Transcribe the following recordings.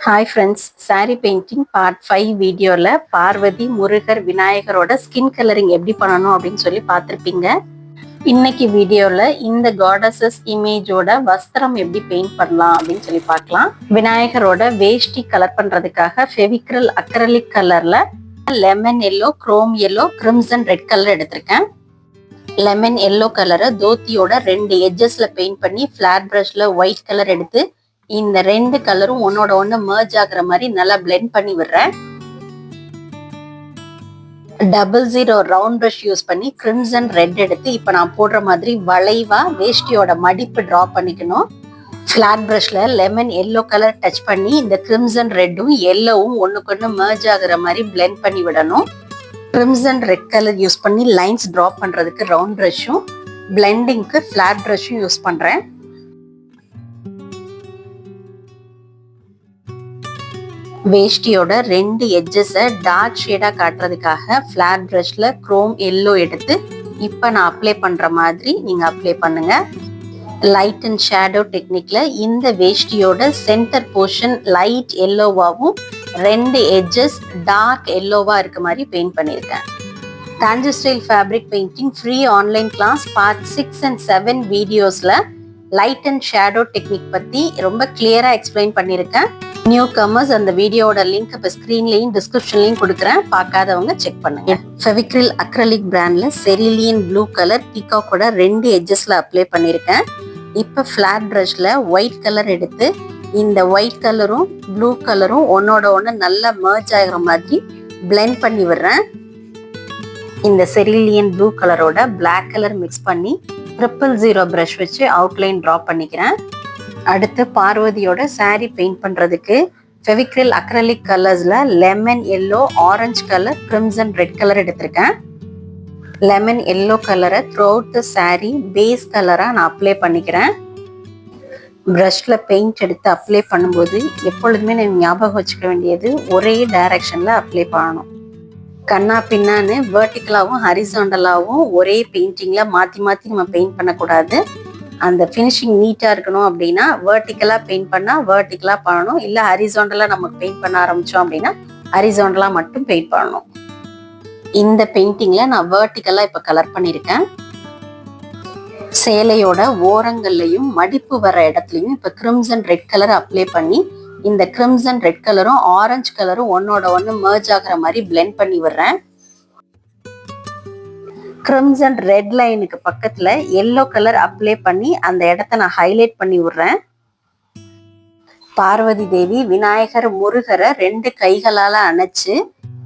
Hi friends, sorry painting part 5 வீடியோவில் Parvati Murugar விநாயகரோட skin colouring எப்படி பண்ணணும் அப்படின்னு சொல்லி பார்த்துருப்பீங்க. இன்னைக்கு வீடியோவில் இந்த காடஸஸ் இமேஜோட வஸ்திரம் எப்படி பெயிண்ட் பண்ணலாம் அப்படின்னு சொல்லி பார்க்கலாம். விநாயகரோட வேஷ்டி கலர் பண்ணுறதுக்காக ஃபெவிக்ரில் அக்ரலிக் கலரில் lemon yellow, chrome yellow, crimson red colour எடுத்திருக்கேன். லெமன் எல்லோ கலரை தோத்தியோட 2 எட்ஜஸில் பெயிண்ட் பண்ணி ஃப்ளாட் ப்ரஷில் ஒயிட் கலர் எடுத்து இந்த 2 கலரும் ஒன்னோட ஒன்று மர்ஜ் ஆகுற மாதிரி நல்லா பிளெண்ட் பண்ணி விடுறேன். 00 ரவுண்ட் ப்ரஷ் யூஸ் பண்ணி கிரிம்சன் ரெட் எடுத்து இப்போ நான் போடுற மாதிரி வளைவா வேஷ்டியோட மடிப்பு டிரா பண்ணிக்கணும். ஃப்ளாட் ப்ரஷ்ல லெமன் எல்லோ கலர் டச் பண்ணி இந்த கிரிம்சன் ரெட்டும் எல்லோவும் ஒன்றுக்கு ஒன்று மர்ஜ் ஆகுற மாதிரி பிளெண்ட் பண்ணி விடணும். கிரிம்சன் ரெட் கலர் யூஸ் பண்ணி லைன்ஸ் டிரா பண்ணுறதுக்கு ரவுண்ட் ப்ரஷ்ஷும், பிளெண்டிங்க்கு ஃப்ளாட் ப்ரஷ்ஷும் யூஸ் பண்ணுறேன். வேஷ்டியோட 2 எட்ஜஸை டார்க் ஷேடாக காட்டுறதுக்காக ஃப்ளாட் ப்ரஷில் குரோம் எல்லோ எடுத்து இப்போ நான் அப்ளை பண்ணுற மாதிரி நீங்கள் அப்ளை பண்ணுங்க. லைட் அண்ட் ஷேடோ டெக்னிக்கில் இந்த வேஷ்டியோட சென்டர் போர்ஷன் லைட் எல்லோவாகவும் 2 எட்ஜஸ் டார்க் எல்லோவாக இருக்க மாதிரி பெயிண்ட் பண்ணியிருக்கேன். Tanjore style fabric painting free online class part 6 and 7 வீடியோஸில் லைட் அண்ட் ஷேடோ டெக்னிக் பற்றி ரொம்ப கிளியராக எக்ஸ்பிளைன் பண்ணியிருக்கேன். நியூ கமர்ஸ் அந்த வீடியோட லிங்க் இப்போ ஸ்க்ரீன்லையும் டிஸ்கிரிப்ஷன்லையும் கொடுக்குறேன், பார்க்காதவங்க செக் பண்ணுங்க. ஃபெவிக்ரில் அக்ரலிக் பிராண்ட்ல செரிலியன் ப்ளூ கலர் பீகாக்கோட 2 எட்ஜஸ்ல அப்ளை பண்ணியிருக்கேன். இப்போ ஃப்ளாட் ப்ரஷ்ல ஒயிட் கலர் எடுத்து இந்த ஒயிட் கலரும் ப்ளூ கலரும் ஒன்னோட ஒன்று நல்லா மர்ஜ் ஆகிற மாதிரி பிளெண்ட் பண்ணி விடுறேன். இந்த செரிலியன் ப்ளூ கலரோட பிளாக் கலர் மிக்ஸ் பண்ணி 000 ப்ரஷ் வச்சு அவுட்லைன் ட்ரா பண்ணிக்கிறேன். அடுத்து பார்வதியோட சாரி பெயிண்ட் பண்றதுக்கு ஃபெவிக்ரில் அக்ரலிக் கலர்ஸ்ல lemon yellow, orange colour, crimson red colour எடுத்திருக்கேன். லெமன் எல்லோ கலரை throughout the sari base கலரா நான் அப்ளை பண்ணிக்கிறேன். ப்ரஷ்ல பெயிண்ட் எடுத்து அப்ளை பண்ணும்போது எப்பொழுதுமே நம்ம ஞாபகம் வச்சுக்க வேண்டியது ஒரே டைரக்ஷன்ல அப்ளை பண்ணணும். கண்ணா பின்னான்னு வெர்டிக்கலாவும் ஹரிசாண்டலாவும் ஒரே பெயிண்டிங்ல மாத்தி மாத்தி நம்ம பெயிண்ட் பண்ணக்கூடாது. அந்த ஃபினிஷிங் நீட்டாக இருக்கணும் அப்படின்னா வெர்டிக்கலாக பெயிண்ட் பண்ணால் வெர்டிக்கலாக பண்ணணும், இல்லை ஹரிசாண்டலாக நம்ம பெயிண்ட் பண்ண ஆரம்பித்தோம் அப்படின்னா ஹரிசாண்டலாக மட்டும் பெயிண்ட் பண்ணணும். இந்த பெயிண்டிங்கில் நான் வெர்டிக்கலாக இப்போ கலர் பண்ணியிருக்கேன். சேலையோட ஓரங்கள்லையும் மடிப்பு வர இடத்துலையும் இப்போ கிரிம்சன் ரெட் கலர் அப்ளை பண்ணி இந்த கிரிம்சன் ரெட் கலரும் ஆரஞ்சு கலரும் ஒன்னோட ஒன்று மர்ஜ் ஆகிற மாதிரி பிளெண்ட் பண்ணி விடுறேன். கிரிம்சன் ரெட் லைனுக்கு பக்கத்துல எல்லோ கலர் அப்ளை பண்ணி அந்த இடத்த நான் ஹைலைட் பண்ணி விடுறேன். பார்வதி தேவி விநாயகர் முருகரை 2 கைகளால அணைச்சு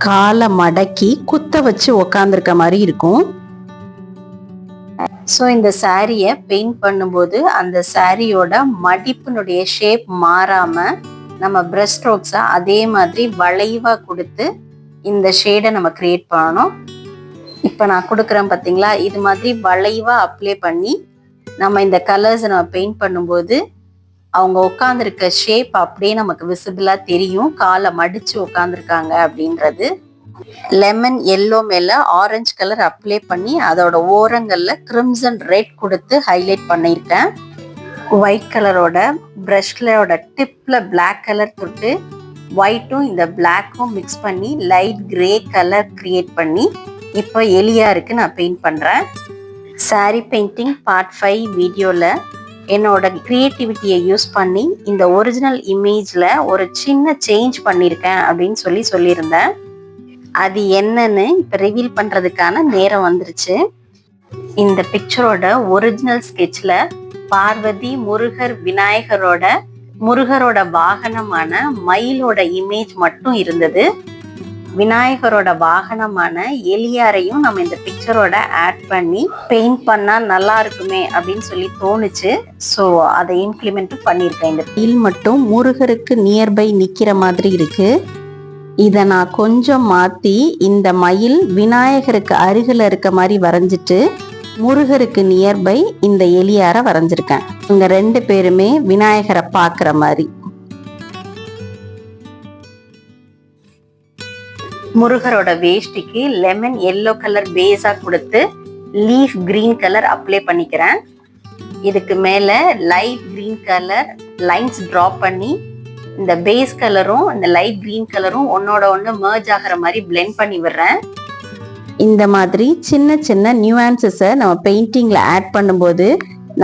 காலை மடக்கி குத்த வச்சு உக்காந்துருக்க மாதிரி இருக்கும். ஸோ இந்த சாரியை பெயிண்ட் பண்ணும்போது அந்த சாரியோட மடிப்பினுடைய ஷேப் மாறாம நம்ம பிரஷ் ஸ்ட்ரோக்ஸை அதே மாதிரி வளைவா கொடுத்து இந்த ஷேடை நம்ம கிரியேட் பண்ணணும். இப்போ நான் கொடுக்குறேன் பார்த்தீங்களா, இது மாதிரி வளைவா அப்ளை பண்ணி நம்ம இந்த கலர்ஸை நம்ம பெயிண்ட் பண்ணும்போது அவங்க உட்காந்துருக்க ஷேப் அப்படியே நமக்கு விசிபிளாக தெரியும், காலை மடித்து உட்காந்துருக்காங்க அப்படின்றது. லெமன் எல்லோ மேலே ஆரஞ்சு கலர் அப்ளை பண்ணி அதோட ஓரங்களில் கிரிம்சன் ரெட் கொடுத்து ஹைலைட் பண்ணியிருக்கேன். ஒயிட் கலரோட ப்ரஷ்களோட டிப்பில் பிளாக் கலர் தொட்டு ஒயிட்டும் இந்த பிளாக்கும் மிக்ஸ் பண்ணி லைட் கிரே கலர் கிரியேட் பண்ணி இப்போ எலியாருக்கு நான் பெயிண்ட் பண்ணுறேன். சாரி பெயிண்டிங் பார்ட் 5 வீடியோவில் என்னோட க்ரியேட்டிவிட்டியை யூஸ் பண்ணி இந்த ஒரிஜினல் இமேஜில் ஒரு சின்ன சேஞ்ச் பண்ணியிருக்கேன் அப்படின்னு சொல்லியிருந்தேன். அது என்னன்னு இப்போ ரிவீல் பண்ணுறதுக்கான நேரம் வந்துருச்சு. இந்த பிக்சரோட ஒரிஜினல் ஸ்கெட்சில் பார்வதி முருகரோட வாகனமான மயிலோட இமேஜ் மட்டும் இருந்தது. விநாயகரோட வாகனமான எலியாரையும் நம்ம இந்த பிக்சரோட ஆட் பண்ணி பெயிண்ட் பண்ணா நல்லா இருக்குமே அப்படின்னு சொல்லி தோணுச்சு. ஸோ அதை இம்ப்ளிமெண்ட் பண்ணியிருக்கேன். இந்த மயில் மட்டும் முருகருக்கு நியர்பை நிற்கிற மாதிரி இருக்கு. இதை நான் கொஞ்சம் மாற்றி இந்த மயில் விநாயகருக்கு அருகில் இருக்க மாதிரி வரைஞ்சிட்டு முருகருக்கு நியர்பை இந்த எலியாரை வரைஞ்சிருக்கேன். இவங்க 2 பேருமே விநாயகரை பார்க்குற மாதிரி. முருகரோட வேஷ்டிக்கு லெமன் எல்லோ கலர் பேஸா கொடுத்து லீஃப் கிரீன் கலர் அப்ளை பண்ணிக்கிறேன். இதுக்கு மேல light green colour lines draw பண்ணி இந்த பேஸ் கலரும் இந்த லைட் கிரீன் கலரும் ஒன்னோட ஒன்று மர்ஜ் ஆகிற மாதிரி பிளெண்ட் பண்ணி விடுறேன். இந்த மாதிரி சின்ன சின்ன நியூஆன்சஸை நம்ம பெயிண்டிங்கில் ஆட் பண்ணும்போது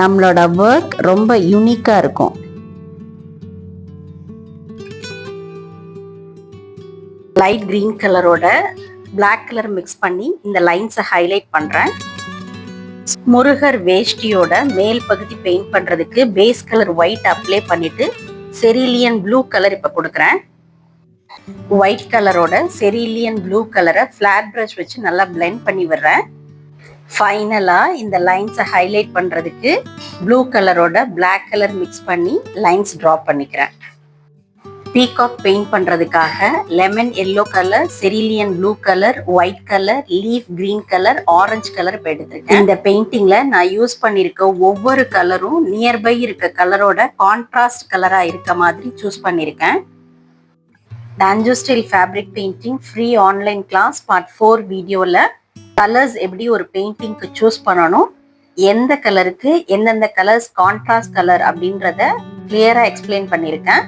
நம்மளோட ஒர்க் ரொம்ப யூனிக்காக இருக்கும். லைட் கிரீன் கலரோட பிளாக் கலர் மிக்ஸ் பண்ணி இந்த லைன்ஸை ஹைலைட் பண்ணுறேன். முருகர் வேஷ்டியோட மேல் பகுதி பெயிண்ட் பண்ணுறதுக்கு பேஸ் கலர் ஒயிட் அப்ளை பண்ணிட்டு செரிலியன் ப்ளூ கலர் இப்போ கொடுக்குறேன். ஒயிட் கலரோட செரிலியன் ப்ளூ கலரை ஃப்ளாட் ப்ரஷ் வச்சு நல்லா பிளெண்ட் பண்ணி விடுறேன். ஃபைனலாக இந்த லைன்ஸை ஹைலைட் பண்ணுறதுக்கு ப்ளூ கலரோட பிளாக் கலர் மிக்ஸ் பண்ணி லைன்ஸ் ட்ரா பண்ணிக்கிறேன். பீகாக் பெயிண்ட் பண்ணுறதுக்காக lemon yellow colour, cerulean blue colour, white colour, leaf green colour, orange colour இப்போ எடுத்துருக்கேன். இந்த பெயிண்டிங்கில் நான் யூஸ் பண்ணியிருக்க ஒவ்வொரு கலரும் நியர்பை இருக்க கலரோட கான்ட்ராஸ்ட் கலராக இருக்க மாதிரி சூஸ் பண்ணியிருக்கேன். Tanjore style fabric painting free online class part 4 வீடியோவில் கலர்ஸ் எப்படி ஒரு பெயிண்டிங்க்கு சூஸ் பண்ணணும், எந்த கலருக்கு எந்தெந்த கலர்ஸ் கான்ட்ராஸ்ட் கலர் அப்படின்றத கிளியராக எக்ஸ்பிளைன் பண்ணியிருக்கேன்.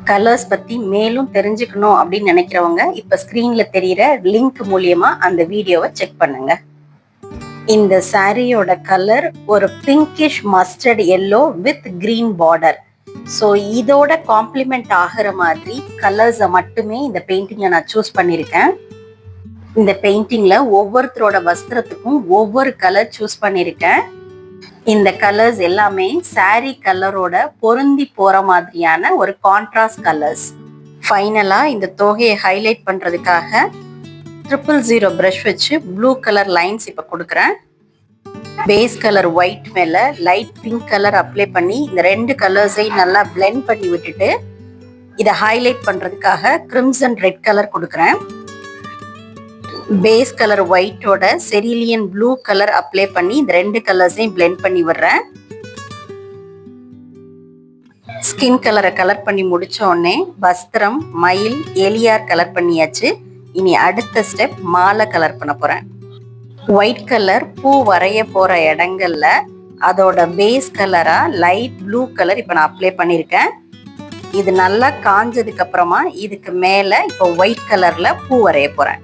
கலர்ஸ் பற்றி மேலும் தெரிஞ்சுக்கணும் அப்படின்னு நினைக்கிறவங்க இப்போ ஸ்க்ரீனில் தெரிகிற லிங்க் மூலியமாக அந்த வீடியோவை செக் பண்ணுங்க. இந்த சாரியோட கலர் ஒரு pinkish mustard yellow with green border. So இதோட காம்ப்ளிமெண்ட் ஆகிற மாதிரி கலர்ஸை மட்டுமே இந்த பெயிண்டிங்கை நான் சூஸ் பண்ணியிருக்கேன். இந்த பெயிண்டிங்கில் ஒவ்வொருத்தரோட வஸ்திரத்துக்கும் ஒவ்வொரு கலர் சூஸ் பண்ணியிருக்கேன். இந்த கலர்ஸ் எல்லாமே சாரி கலரோட பொருந்தி போற மாதிரியான ஒரு கான்ட்ராஸ்ட் கலர்ஸ். ஃபைனலா இந்த தொகையை ஹைலைட் பண்றதுக்காக 000 பிரஷ் வச்சு ப்ளூ கலர் லைன்ஸ் இப்ப கொடுக்குறேன். பேஸ் கலர் ஒயிட் மேல லைட் பிங்க் கலர் அப்ளை பண்ணி இந்த ரெண்டு கலர்ஸை நல்லா பிளெண்ட் பண்ணி விட்டுட்டு இதை ஹைலைட் பண்றதுக்காக கிரிம்சன் ரெட் கலர் கொடுக்குறேன். பேஸ் கலர் ஒயிட்டோட செரிலியன் ப்ளூ கலர் அப்ளை பண்ணி இந்த ரெண்டு கலர்ஸையும் பிளெண்ட் பண்ணி விடுறேன். ஸ்கின் கலரை கலர் பண்ணி முடிச்ச உடனே வஸ்திரம், மயில், எலியார் கலர் பண்ணியாச்சு. இனி அடுத்த ஸ்டெப் மாலை கலர் பண்ண போறேன். ஒயிட் கலர் பூ வரைய போற இடங்கள்ல அதோட பேஸ் கலரா லைட் ப்ளூ கலர் இப்ப நான் அப்ளை பண்ணிருக்கேன். இது நல்லா காஞ்சதுக்கு அப்புறமா இதுக்கு மேல இப்போ ஒயிட் கலர்ல பூ வரைய போறேன்.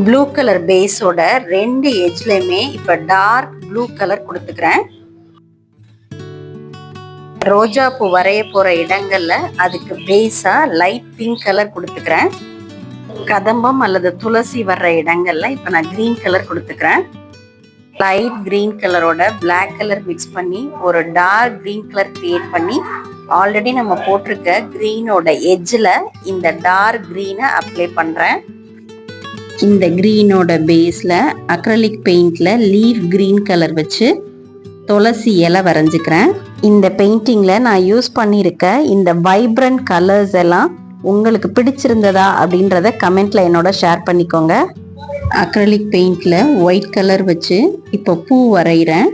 ப்ளூ கலர் பேஸோட ரெண்டு எட்ஜ்லயுமே இப்ப டார்க் ப்ளூ கலர் கொடுத்துக்கிறேன். ரோஜா பூ வரைய போற இடங்கள்ல அதுக்கு பேஸா லைட் பிங்க் கலர் கொடுத்துக்கிறேன். கதம்பம் அல்லது துளசி வர்ற இடங்கள்ல இப்ப நான் கிரீன் கலர் கொடுத்துக்கிறேன். லைட் கிரீன் கலரோட பிளாக் கலர் மிக்ஸ் பண்ணி ஒரு டார்க் கிரீன் கலர் கிரியேட் பண்ணி ஆல்ரெடி நம்ம போட்டிருக்க கிரீனோட எட்ஜில் இந்த டார்க் கிரீனை அப்ளை பண்றேன். இந்த கிரீனோட பேஸ்ல அக்ரலிக் பெயிண்ட்ல லீஃப் கிரீன் கலர் வச்சு துளசி இலை வரைஞ்சுக்கிறேன். இந்த பெயிண்டிங்ல நான் யூஸ் பண்ணியிருக்க இந்த வைப்ரண்ட் கலர்ஸ் எல்லாம் உங்களுக்கு பிடிச்சிருந்ததா அப்படின்றத கமெண்ட்ல என்னோட ஷேர் பண்ணிக்கோங்க. அக்ரலிக் பெயிண்ட்ல ஒயிட் கலர் வச்சு இப்போ பூ வரைகிறேன்.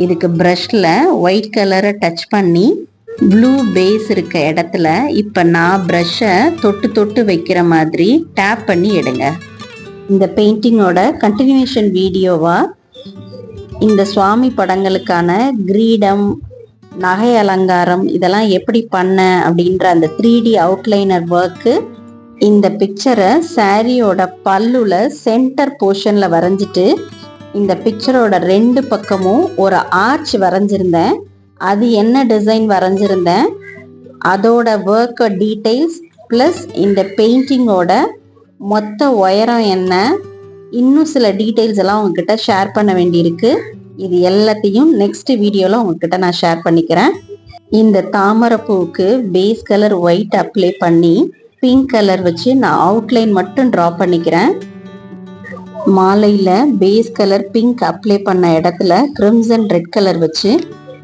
இதுக்கு ப்ரஷ்ல ஒயிட் கலரை டச் பண்ணி ப்ளூ பேஸ் இருக்க இடத்துல இப்போ நான் ப்ரஷ்ஷை தொட்டு தொட்டு வைக்கிற மாதிரி டேப் பண்ணி எடுங்க. இந்த பெயிண்டிங்கோட கண்டினியூஷன் வீடியோவா இந்த சுவாமி படங்களுக்கான கிரீடம், நகை அலங்காரம் இதெல்லாம் எப்படி பண்ண அப்படின்ற அந்த 3D அவுட்லைனர் ஒர்க்கு இந்த பிக்சரை சாரியோட பல்லுல சென்டர் போர்ஷன்ல வரைஞ்சிட்டு இந்த பிக்சரோட ரெண்டு பக்கமும் ஒரு ஆர்ச் வரைஞ்சிருந்தேன். அது என்ன டிசைன் வரைஞ்சிருந்தேன், அதோட ஒர்க் டீட்டெயில்ஸ் ப்ளஸ் இந்த பெயிண்டிங்கோட மொத்த உயரம் என்ன, இன்னும் சில டீட்டெயில்ஸ் எல்லாம் உங்ககிட்ட ஷேர் பண்ண வேண்டியிருக்கு. இது எல்லாத்தையும் நெக்ஸ்ட் வீடியோவில் உங்ககிட்ட நான் ஷேர் பண்ணிக்கிறேன். இந்த தாமரை பூவுக்கு பேஸ் கலர் ஒயிட் அப்ளை பண்ணி பிங்க் கலர் வச்சு நான் அவுட்லைன் மட்டும் ட்ரா பண்ணிக்கிறேன். மாலையில் பேஸ் கலர் பிங்க் அப்ளை பண்ண இடத்துல கிரிம்சன் ரெட் கலர் வச்சு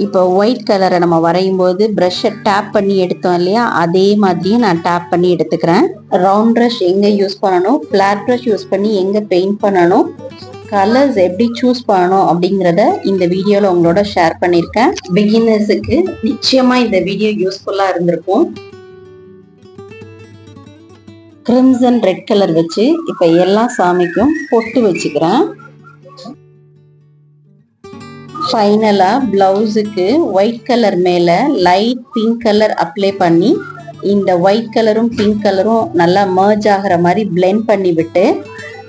இப்போ ஒயிட் கலரை நம்ம வரையும் போது ப்ரஷ்ஷை டேப் பண்ணி எடுத்தோம் இல்லையா, அதே மாதிரியே நான் டேப் பண்ணி எடுத்துக்கிறேன். ரவுண்ட் ப்ரஷ் எங்கே யூஸ் பண்ணணும், ஃப்ளாட் ப்ரஷ் யூஸ் பண்ணி எங்கே பெயிண்ட் பண்ணணும், கலர்ஸ் எப்படி சூஸ் பண்ணணும் அப்படிங்கிறத இந்த வீடியோவில் உங்களோட ஷேர் பண்ணியிருக்கேன். பிகினர்ஸுக்கு நிச்சயமாக இந்த வீடியோ யூஸ்ஃபுல்லாக இருந்திருக்கும். கிரிம்சன் ரெட் கலர் வச்சு இப்போ எல்லா சாமிக்கும் பொட்டு வச்சுக்கிறேன். ஃபைனலா பிளவுஸுக்கு ஒயிட் கலர் மேல லைட் பிங்க் கலர் அப்ளை பண்ணி இந்த ஒயிட் கலரும் பிங்க் கலரும் நல்லா மர்ஜ் ஆகிற மாதிரி பிளெண்ட் பண்ணி விட்டு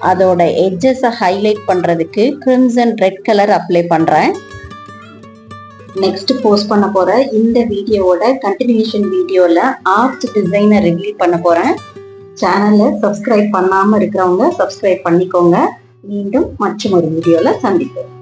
அதோட எட்ஜஸை ஹைலைட் பண்றதுக்கு கிரிம்சன் ரெட் கலர் அப்ளை பண்றேன். நெக்ஸ்ட் போஸ்ட் பண்ண போற இந்த வீடியோவோட கண்டினியூஷன் வீடியோல ஆர்ட் டிசைனை ரிவீல் பண்ண போறேன். சேனலை சப்ஸ்கிரைப் பண்ணாம இருக்கிறவங்க சப்ஸ்கிரைப் பண்ணிக்கோங்க. மீண்டும் மற்றும் ஒரு வீடியோல சந்திப்போம்.